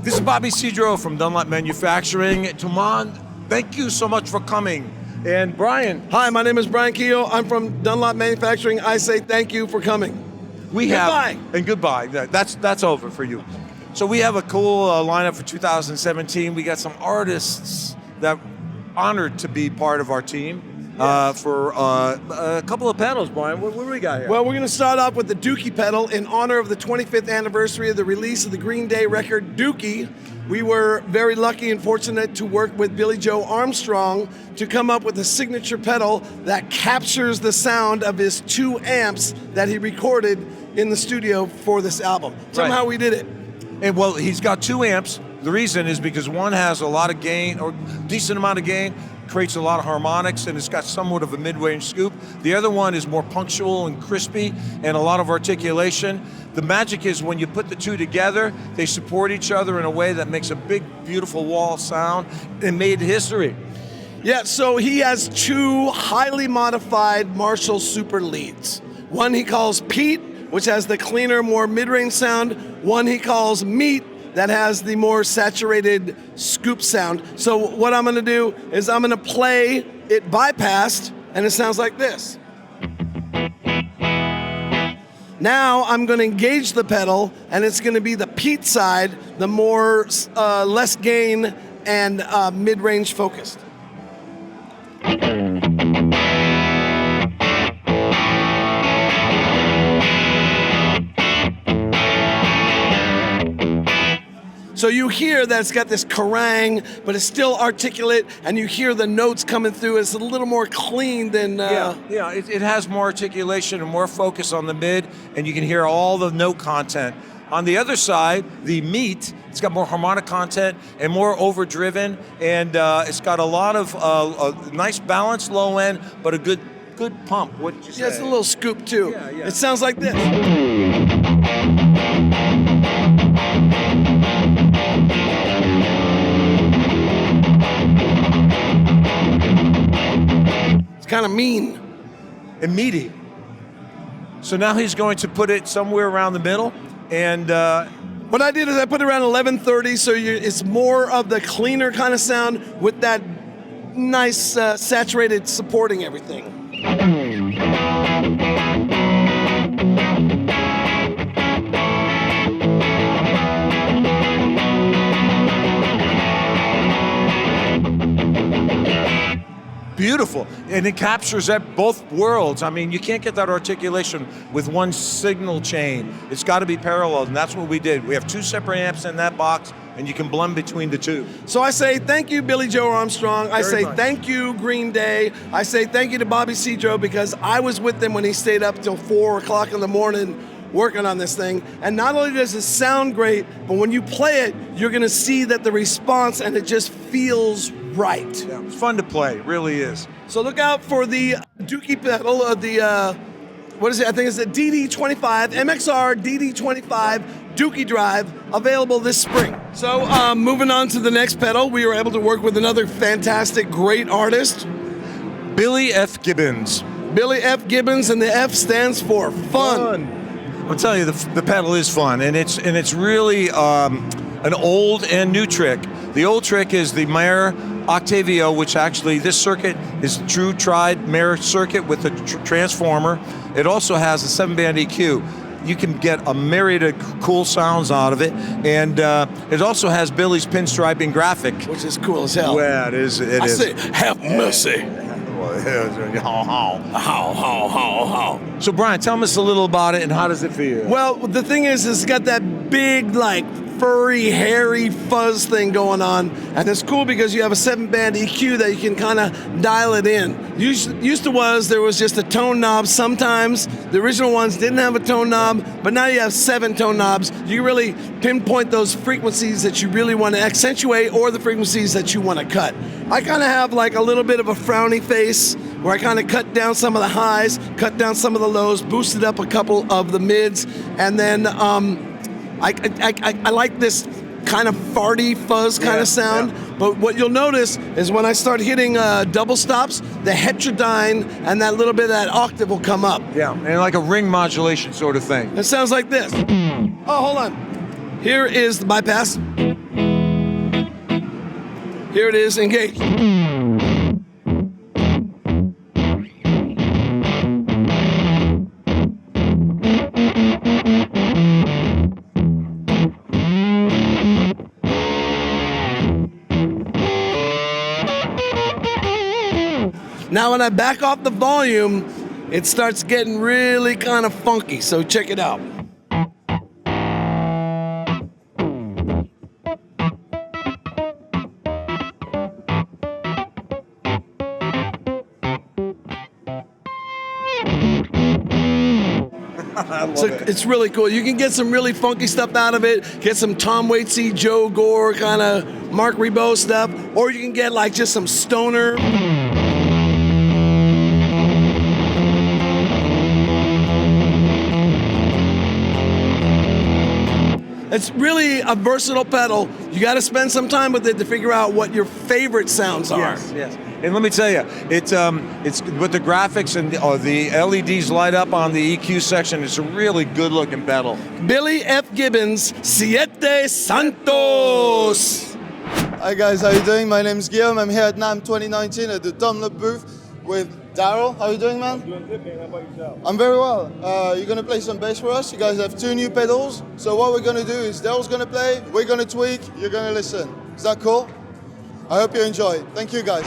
This is Bobby Cedro from Dunlop Manufacturing. Thomann, thank you so much for coming. And Brian. Hi, my name is Brian Keogh. I'm from Dunlop Manufacturing. I say thank you for coming. Goodbye. And goodbye. That's over for you. So we have a cool lineup for 2017. We got some artists that honored to be part of our team. For a couple of pedals, Brian. What do we got here? Well, we're going to start off with the Dookie pedal in honor of the 25th anniversary of the release of the Greenday record, Dookie. We were very lucky and fortunate to work with Billie Joe Armstrong to come up with a signature pedal that captures the sound of his 2 amps that he recorded in the studio for this album. Somehow we did it. And well, he's got 2 amps. The reason is because one has a lot of gain, or decent amount of gain, creates a lot of harmonics, and it's got somewhat of a mid-range scoop. The other one is more punctual and crispy and a lot of articulation. The magic is when you put the 2 together, they support each other in a way that makes a big, beautiful wall sound and made history. Yeah, so he has 2 highly modified Marshall Super Leads. One he calls Pete, which has the cleaner, more mid-range sound. One he calls Meat, that has the more saturated scoop sound. So what I'm gonna do is I'm gonna play it bypassed, and it sounds like this. Now I'm gonna engage the pedal, and it's gonna be the Pete side, the more less gain and mid-range focused. So you hear that it's got this carang, but it's still articulate, and you hear the notes coming through. It's a little more clean than... It has more articulation and more focus on the mid, and you can hear all the note content. On the other side, the Meat, it's got more harmonic content and more overdriven, and it's got a lot of a nice balanced low end, but a good pump. What did you say? Yeah, it's a little scoop too. Yeah. It sounds like this. It's kind of mean. And meaty. So now he's going to put it somewhere around the middle, and what I did is I put it around 1130, so it's more of the cleaner kind of sound with that nice saturated supporting everything. Beautiful, and it captures at both worlds. I mean, you can't get that articulation with one signal chain. It's got to be parallel, and that's what we did. We have 2 separate amps in that box, and you can blend between the 2. So I say thank you, Billie Joe Armstrong. I say much. Thank you, Greenday. I say thank you to Bobby Cedro, because I was with him when he stayed up till 4 o'clock in the morning working on this thing. And not only does it sound great, but when you play it, you're gonna see that the response, and it just feels right. Yeah, it's fun to play, it really is. So look out for the Dookie pedal of the, what is it? I think it's the DD25, MXR DD25 Dookie drive, available this spring. So moving on to the next pedal, we were able to work with another fantastic, great artist. Billy F. Gibbons. Billy F. Gibbons, and the F stands for fun. I'll tell you, the pedal is fun, and it's really an old and new trick. The old trick is the Mayer Octavio, which actually this circuit is true tried Mayer circuit with a transformer. It also has a 7-band EQ. You can get a myriad of cool sounds out of it, and it also has Billy's pinstriping graphic, which is cool as hell. Yeah, it is. I say, have mercy. So Brian, tell us a little about it, and how does it feel? Well, the thing is, it's got that big, like, furry, hairy fuzz thing going on, and it's cool because you have a 7-band EQ that you can kind of dial it in. Used to there was just a tone knob. Sometimes the original ones didn't have a tone knob, but now you have 7 tone knobs. You really pinpoint those frequencies that you really want to accentuate, or the frequencies that you want to cut. I kind of have like a little bit of a frowny face, where I kind of cut down some of the highs, cut down some of the lows, boosted up a couple of the mids, and then I like this kind of farty fuzz kind of sound. Yeah. But what you'll notice is when I start hitting double stops, the heterodyne and that little bit of that octave will come up. Yeah, and like a ring modulation sort of thing. It sounds like this. Oh, hold on. Here is the bypass. Here it is, engage. Now when I back off the volume, it starts getting really kind of funky, so check it out. So it's really cool. You can get some really funky stuff out of it. Get some Tom Waitsy, Joe Gore kind of Mark Ribot stuff, or you can get like just some stoner. It's really a versatile pedal. You got to spend some time with it to figure out what your favorite sounds are. Yes. And let me tell you, it's with the graphics and the LEDs light up on the EQ section. It's a really good-looking pedal. Billie F Gibbons, Siete Santos. Hi guys, how you doing? My name is Guillaume. I'm here at NAMM 2019 at the Thomann booth with Daryl. How you doing, man? I'm doing good, man. How about yourself? I'm very well. You're gonna play some bass for us. You guys have 2 new pedals. So what we're gonna do is Daryl's gonna play, we're gonna tweak, you're gonna listen. Is that cool? I hope you enjoy. Thank you guys.